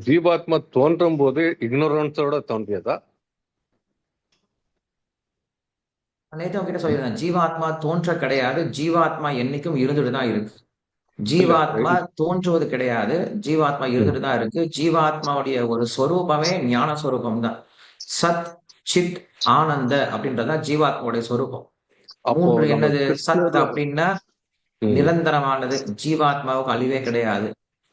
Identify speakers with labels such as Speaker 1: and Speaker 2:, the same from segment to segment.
Speaker 1: ஜீவாத்மா தோன்றும் போது இக்னோரன்ஸோட தோன்றியதா?
Speaker 2: நேத்து உங்ககிட்ட சொல்லியிருந்தேன், ஜீவாத்மா தோன்ற கிடையாது. ஜீவாத்மா என்னைக்கும் இருந்துட்டு தான் இருக்கு.
Speaker 1: இல்ல.
Speaker 2: ஜீவாத்மா தோன்றுவது கிடையாது. ஜீவாத்மா
Speaker 1: ம்.
Speaker 2: இருந்துட்டு தான் இருக்கு. ஜீவாத்மாவுடைய ஒரு சொரூபமே ஞான சொரூபம் தான். சத், சித், ஆனந்த அப்படின்றதுதான் ஜீவாத்மாவுடைய சொரூபம்.
Speaker 1: அப்போ
Speaker 2: மூன்று
Speaker 1: நம்ம
Speaker 2: என்னது? சத்
Speaker 1: கிருஷ்ணர்.
Speaker 2: அப்படின்னா
Speaker 1: ம்.
Speaker 2: நிரந்தரமானது, ஜீவாத்மாவுக்கு அழிவே கிடையாது.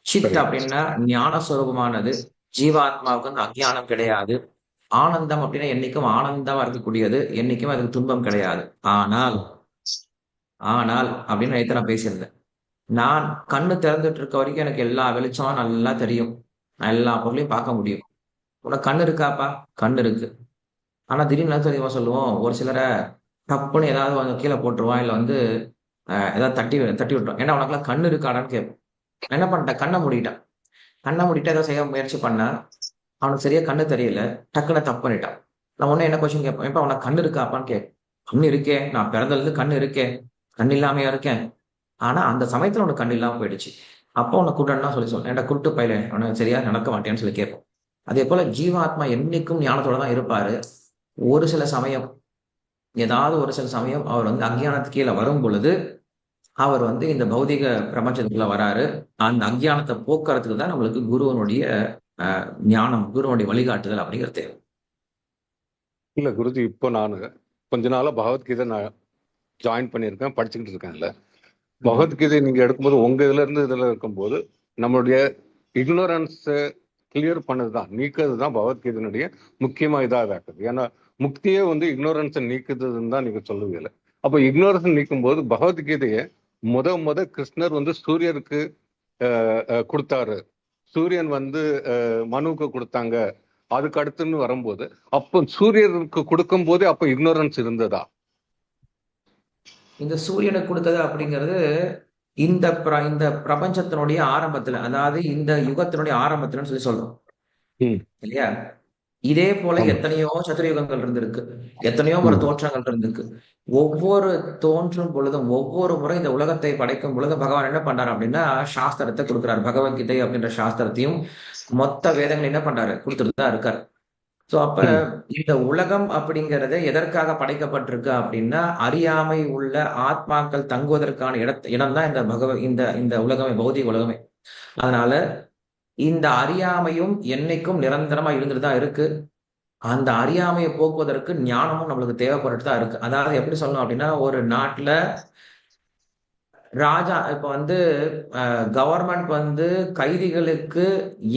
Speaker 2: சித்
Speaker 1: சரி.
Speaker 2: அப்படின்னா ஞான சொரூபமானது, ஜீவாத்மாவுக்கு வந்து அஞ்ஞானம் கிடையாது. ஆனந்தம் அப்படின்னா என்னைக்கும் ஆனந்தமா இருக்கக்கூடியது, என்னைக்கும் அதுக்கு துன்பம் கிடையாது. ஆனால் ஆனால் அப்படின்னு நேத்து நான் பேசியிருந்தேன். நான் கண்ணு திறந்துட்டு இருக்க வரைக்கும் எனக்கு எல்லா வெளிச்சமும் நல்லா தெரியும். நான் எல்லா பொருளையும் பார்க்க முடியும். உனக்கு கண்ணு இருக்காப்பா? கண்ணு இருக்கு. ஆனா திடீர்னு என்ன தெரியுமா சொல்லுவோம்? ஒரு சிலர டப்புன்னு ஏதாவது கொஞ்சம் கீழ போட்டுருவான். இல்ல வந்து ஏதாவது தட்டி தட்டி விட்டுரும். ஏன்னா உனக்கெல்லாம் கண்ணு இருக்காடான்னு கேட்போம். நான் என்ன பண்ணிட்டேன்? கண்ண மூடிட்டேன். கண்ண மூடிட்டு ஏதோ செய்ய முயற்சி பண்ணேன். அவனுக்கு சரியா கண்ணு தெரியல. டக்குன்னு தப்பு பண்ணிட்டான். நான் உடனே என்ன கொஸ்டின் கேட்பேன்? "ஏப்பா உனக்கு கண்ணு இருக்காப்பான்னு?" கேட்பேன். கண்ணு இருக்கே. நான் பிறந்ததுலருந்து கண்ணு இருக்கே. கண் இல்லாமயா இருக்கேன்? ஆனா அந்த சமயத்துல உனக்கு கண் இல்லாம போயிடுச்சு. அப்போ உன்னை கூட்டணும்னா சொல்லி சொல்லுவேன். ஏன்டா குருட்டு பயலே, உனக்கு சரியா நடக்க மாட்டேன்னு சொல்லி கேட்போம். அதே போல ஜீவாத்மா என்னைக்கும் ஞானத்தோட தான் இருப்பாரு. ஒரு சில சமயம், ஏதாவது ஒரு சில சமயம் அவர் வந்து அஞ்ஞானத்துக்கு கீழே வரும் பொழுது, அவர் வந்து இந்த பௌதிக பிரபஞ்சத்துக்குள்ள வராரு. அந்த அஞ்ஞானத்தை போக்குறதுக்கு தான் நம்மளுக்கு குருவனுடைய ஞானம், குருவனுடைய வழிகாட்டுதல் அப்படிங்கிறது தேவை.
Speaker 1: இல்ல குருஜி, இப்போ நான் கொஞ்ச நாளா பகவத்கீதை நான் ஜாயின் பண்ணியிருக்கேன், படிச்சுக்கிட்டு இருக்கேன்ல.
Speaker 2: ம்.
Speaker 1: பகவத்கீதை நீங்க எடுக்கும்போது உங்க இதுல இருக்கும்போது நம்மளுடைய இக்னோரன்ஸ் கிளியர் பண்ணதுதான், நீக்கிறது தான் பகவத்கீதையினுடைய முக்கியமா இதாக இருக்குது. ஏன்னா முக்தியே வந்து இக்னோரன்ஸை நீக்குதுன்னு தான் நீங்க சொல்லுவீங்க. அப்போ இக்னோரன்ஸ் நீக்கும் போது பகவத்கீதையை முத கிருஷ்ணர் வந்து சூரியருக்கு கொடுத்தாரு, சூரியன் வந்து மனுவுக்கு கொடுத்தாங்க, அதுக்கு அடுத்துன்னு வரும்போது அப்போ சூரியனுக்கு கொடுக்கும் போதே அப்போ இக்னோரன்ஸ் இருந்ததா?
Speaker 2: இந்த சூரியனுக்கு கொடுத்தது அப்படிங்கிறது இந்த பிரபஞ்சத்தினுடைய ஆரம்பத்துல, அதாவது இந்த யுகத்தினுடைய ஆரம்பத்துலன்னு சொல்லி சொல்றோம்
Speaker 1: ம்.
Speaker 2: இல்லையா? இதே போல
Speaker 1: ஆமா.
Speaker 2: எத்தனையோ சதுரயுகங்கள் இருந்திருக்கு. எத்தனையோ முறை
Speaker 1: ம்.
Speaker 2: தோற்றங்கள் இருந்திருக்கு. ஒவ்வொரு தோன்றும் பொழுதும், ஒவ்வொரு முறை இந்த உலகத்தை படைக்கும் பொழுதும் பகவான் என்ன பண்றாரு அப்படின்னா, சாஸ்திரத்தை கொடுக்குறாரு. பகவத்கீதை அப்படின்ற சாஸ்திரத்தையும் மொத்த வேதங்கள் என்ன பண்றாரு? கொடுத்துட்டு தான் இருக்காரு. சோ அப்ப
Speaker 1: ம்.
Speaker 2: இந்த உலகம் அப்படிங்கிறது எதற்காக படைக்கப்பட்டிருக்கு அப்படின்னா, அறியாமை உள்ள ஆத்மாக்கள் தங்குவதற்கான இடம் தான் இந்த இந்த உலகமே, பௌதிக உலகமே. அதனால இந்த அறியாமையும் என்னைக்கும் நிரந்தரமா இருந்துட்டு தான் இருக்கு. அந்த அறியாமையை போக்குவதற்கு ஞானமும் நம்மளுக்கு தேவைப்பட்டுட்டு தான் இருக்கு. அதாவது எப்படி சொல்லணும் அப்படின்னா, ஒரு நாட்டுல ராஜா இப்ப வந்து கவர்மெண்ட் வந்து கைதிகளுக்கு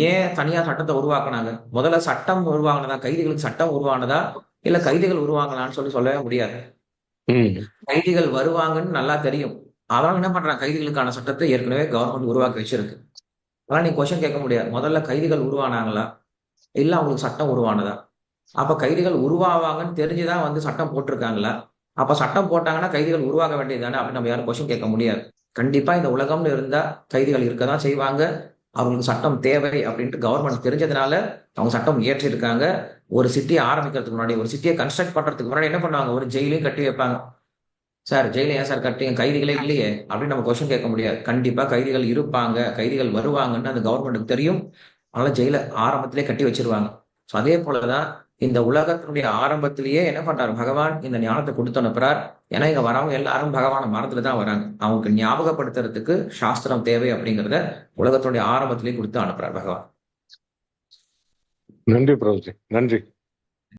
Speaker 2: ஏன் தனியா சட்டத்தை உருவாக்குனாங்க? முதல்ல சட்டம் உருவாகுனதா? கைதிகளுக்கு சட்டம் உருவானதா? இல்ல கைதிகள் உருவாங்கலான்னு சொல்லவே முடியாது.
Speaker 1: ம்.
Speaker 2: கைதிகள் வருவாங்கன்னு நல்லா தெரியும். அதனால என்ன பண்றாங்க? கைதிகளுக்கான சட்டத்தை ஏற்கனவே கவர்மெண்ட் உருவாக்கி வச்சிருக்கு. ஆனா நீ கொஸ்டின் கேட்க முடியாது. முதல்ல கைதிகள் உருவானாங்களா? இல்ல அவங்களுக்கு சட்டம் உருவானதா? அப்ப கைதிகள் உருவாவாங்கன்னு தெரிஞ்சுதான் வந்து சட்டம் போட்டிருக்காங்களா? அப்ப சட்டம் போட்டாங்கன்னா கைதிகள் உருவாக வேண்டியது தானே அப்படின்னு நம்ம யாரும் கொஸ்டின் கேட்க முடியாது. கண்டிப்பா இந்த உலகம்னு இருந்தா கைதிகள் இருக்கதான் செய்வாங்க. அவங்களுக்கு சட்டம் தேவை அப்படின்ட்டு கவர்மெண்ட் தெரிஞ்சதுனால அவங்க சட்டம் இயற்றிருக்காங்க. ஒரு சிட்டியை ஆரம்பிக்கிறதுக்கு முன்னாடி, ஒரு சிட்டியை கன்ஸ்ட்ரக்ட் பண்றதுக்கு முன்னாடி என்ன பண்ணுவாங்க? ஒரு ஜெயிலையும் கட்டி வைப்பாங்க. சார் ஜெயில ஏன் சார் கட்டுறீங்க? கைதிகளே இல்லையே அப்படின்னு நம்ம கொஸ்டின் கேட்க முடியாது. கண்டிப்பா கைதிகள் இருப்பாங்க, கைதிகள் வருவாங்கன்னு அந்த கவர்மெண்ட்டுக்கு தெரியும். அதனால ஜெயில ஆரம்பத்திலே கட்டி வச்சிருவாங்க. ஸோ அதே போலதான் இந்த உலகத்தினுடைய ஆரம்பத்திலேயே என்ன பண்றாரு பகவான்? இந்த ஞானத்தை கொடுத்து அனுப்புறார். ஏன்னா இங்க வரவங்க எல்லாரும் பகவான மறந்துட்டு தான் வராங்க. அவங்களுக்கு ஞாபகப்படுத்துறதுக்கு சாஸ்திரம் தேவை அப்படிங்கிறத உலகத்தினுடைய ஆரம்பத்திலேயே கொடுத்து அனுப்புறார் பகவான்.
Speaker 1: நன்றி பிரபுஜி, நன்றி.